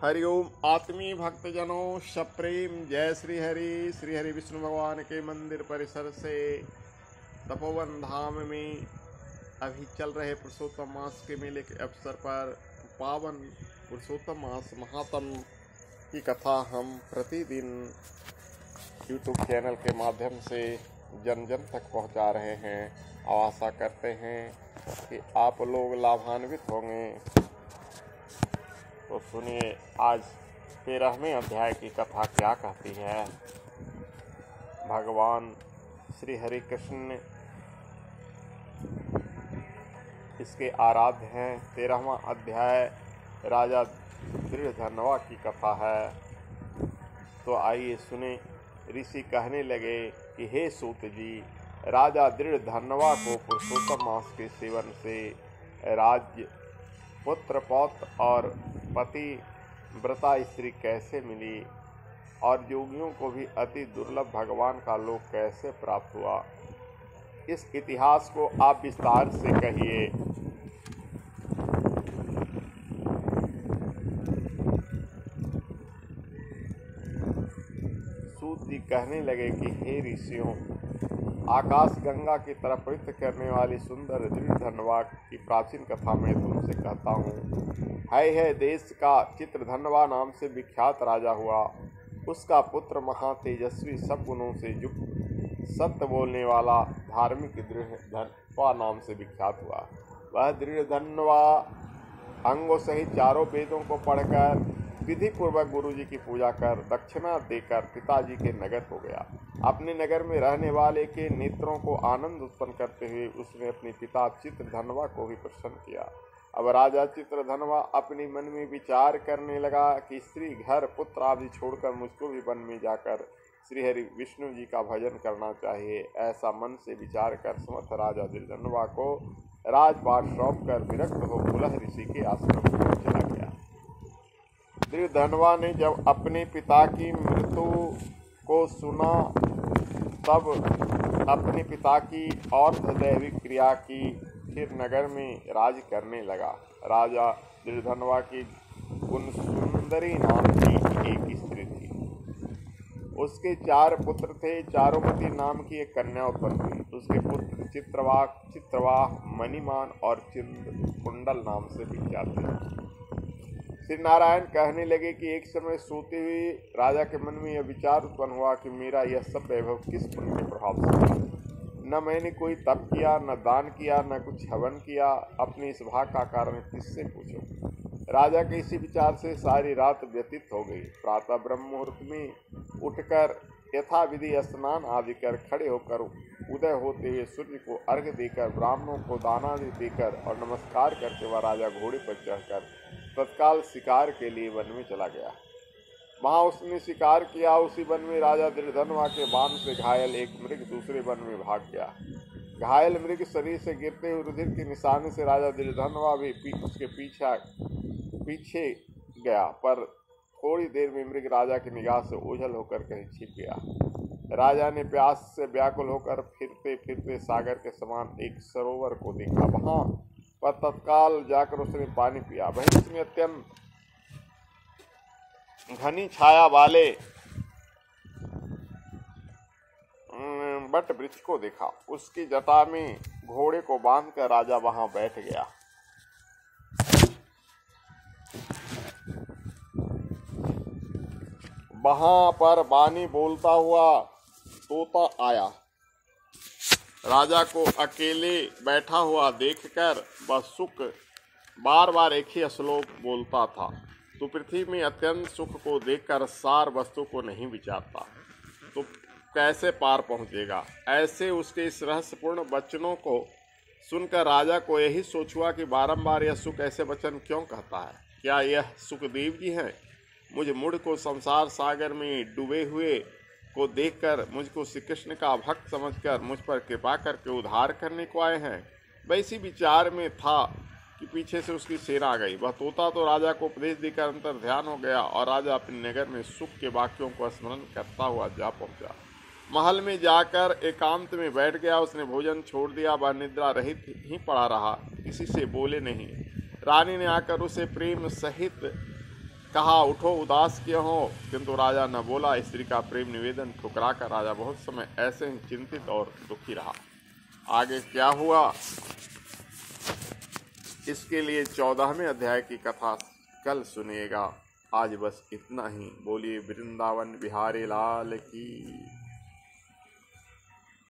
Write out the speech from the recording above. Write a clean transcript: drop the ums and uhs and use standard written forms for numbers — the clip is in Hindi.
हरिओम आत्मीय भक्तजनों सप्रेम जय श्री हरि विष्णु भगवान के मंदिर परिसर से तपोवन धाम में अभी चल रहे पुरुषोत्तम मास के मेले के अवसर पर पावन पुरुषोत्तम मास महात्म की कथा हम प्रतिदिन यूट्यूब चैनल के माध्यम से जन जन तक पहुंचा रहे हैं और आशा करते हैं कि आप लोग लाभान्वित होंगे। तो सुनिए आज 13वें अध्याय की कथा क्या कहती है। भगवान श्री हरि कृष्ण इसके आराध्य हैं। 13वां अध्याय राजा दृढ़धनवा की कथा है। तो आइए सुने। ऋषि कहने लगे कि हे सूत जी, राजा दृढ़धनवा को पुरुषोत्तम मास के सेवन से राज्य, पुत्र पौत्र और पति व्रता स्त्री कैसे मिली और योगियों को भी अति दुर्लभ भगवान का लोक कैसे प्राप्त हुआ, इस इतिहास को आप विस्तार से कहिए। सूत जी कहने लगे कि हे ऋषियों, आकाश गंगा की तरफ पवित्र करने वाली सुंदर दृढ़धनवा की प्राचीन कथा में तुमसे कहता हूँ। है देश का चित्रधनवा नाम से विख्यात राजा हुआ। उसका पुत्र महातेजस्वी सब गुणों से युक्त, सत्य बोलने वाला, धार्मिक दृढ़धनवा नाम से विख्यात हुआ। वह दृढ़धनवा अंगों सहित चारों वेदों को पढ़कर विधि पूर्वक गुरु जी की पूजा कर दक्षिणा देकर पिताजी के नगर हो गया। अपने नगर में रहने वाले के नेत्रों को आनंद उत्पन्न करते हुए उसने अपने पिता चित्रधनवा को भी प्रसन्न किया। अब राजा चित्रधनवा अपने मन में विचार करने लगा कि स्त्री, घर, पुत्र आदि छोड़कर मुझको भी वन में जाकर श्रीहरि विष्णु जी का भजन करना चाहिए। ऐसा मन से विचार कर समर्थ राजा दृढ़धनवा को राजपाट सौंप कर विरक्त हो पुलह ऋषि के आश्रम में चला गया। दृढ़धनवा ने जब अपने पिता की मृत्यु को सुना तब अपने पिता की और दैविक क्रिया की, फिर नगर में राज करने लगा। राजा दृढ़धनवा की गुणसुंदरी नाम की एक स्त्री थी। उसके 4 पुत्र थे। चारुमती नाम की एक कन्या उत्पन्न हुई। उसके पुत्र चित्रवाह, मणिमान और चिंदकुंडल नाम से विख्यात थे। श्री नारायण कहने लगे कि एक समय सोते हुए राजा के मन में यह विचार उत्पन्न हुआ कि मेरा यह सब वैभव किस पुण्य के प्रभाव से हुआ। न मैंने कोई तप किया, न दान किया, न कुछ हवन किया। अपने इस भाग का कारण किससे पूछूं। राजा के इसी विचार से सारी रात व्यतीत हो गई। प्रातः ब्रह्म मुहूर्त में उठकर यथाविधि स्नान आदि कर खड़े होकर उदय होते हुए सूर्य को अर्घ्य देकर, ब्राह्मणों को दाना देकर और नमस्कार करके वह राजा घोड़े पर चढ़कर तत्काल शिकार के लिए वन में चला गया। वहां उसने शिकार किया। उसी वन में राजा दृढ़धनवा के बाण से घायल एक मृग दूसरे वन में भाग गया। घायल मृग शरीर से गिरते हुए रुधिर के निशाने से राजा दृढ़धनवा भी उसके पीछे गया, पर थोड़ी देर में मृग राजा की निगाह से ओझल होकर कहीं छिप गया। राजा ने प्यास से व्याकुल होकर फिरते फिरते सागर के समान एक सरोवर को देखा। वहां पर तत्काल जाकर उसने पानी पिया। वहीं उसने अत्यंत घनी छाया वाले बट वृक्ष को देखा। उसकी जटा में घोड़े को बांधकर राजा वहां बैठ गया। वहां पर वाणी बोलता हुआ तोता आया। राजा को अकेले बैठा हुआ देखकर वह सुख बार बार एक ही श्लोक बोलता था। तो पृथ्वी में अत्यंत सुख को देखकर सार वस्तु को नहीं विचारता तो कैसे पार पहुंचेगा। ऐसे उसके इस रहस्यपूर्ण वचनों को सुनकर राजा को यही सोच हुआ कि बारंबार यह सुख ऐसे वचन क्यों कहता है। क्या यह सुखदेव जी हैं? मुझ मूढ़ को संसार सागर में डूबे हुए को देखकर मुझको श्री कृष्ण का भक्त समझकर मुझ पर कृपा करके उद्धार करने को आए हैं। वैसी विचार में था कि पीछे से उसकी सेना आ गई। वह तोता तो राजा को उपदेश देकर अंतर ध्यान हो गया और राजा अपने नगर में सुख के वाक्यों को स्मरण करता हुआ जा पहुंचा। महल में जाकर एकांत में बैठ गया। उसने भोजन छोड़ दिया। वह निद्रा रहित ही पड़ा रहा, किसी से बोले नहीं। रानी ने आकर उसे प्रेम सहित कहा उठो उदास क्यों हो, किंतु राजा न बोला। स्त्री का प्रेम निवेदन ठुकरा कर राजा बहुत समय ऐसे ही चिंतित और दुखी रहा। आगे क्या हुआ इसके लिए 14वें अध्याय की कथा कल सुनिएगा। आज बस इतना ही। बोलिए वृंदावन बिहारी लाल की।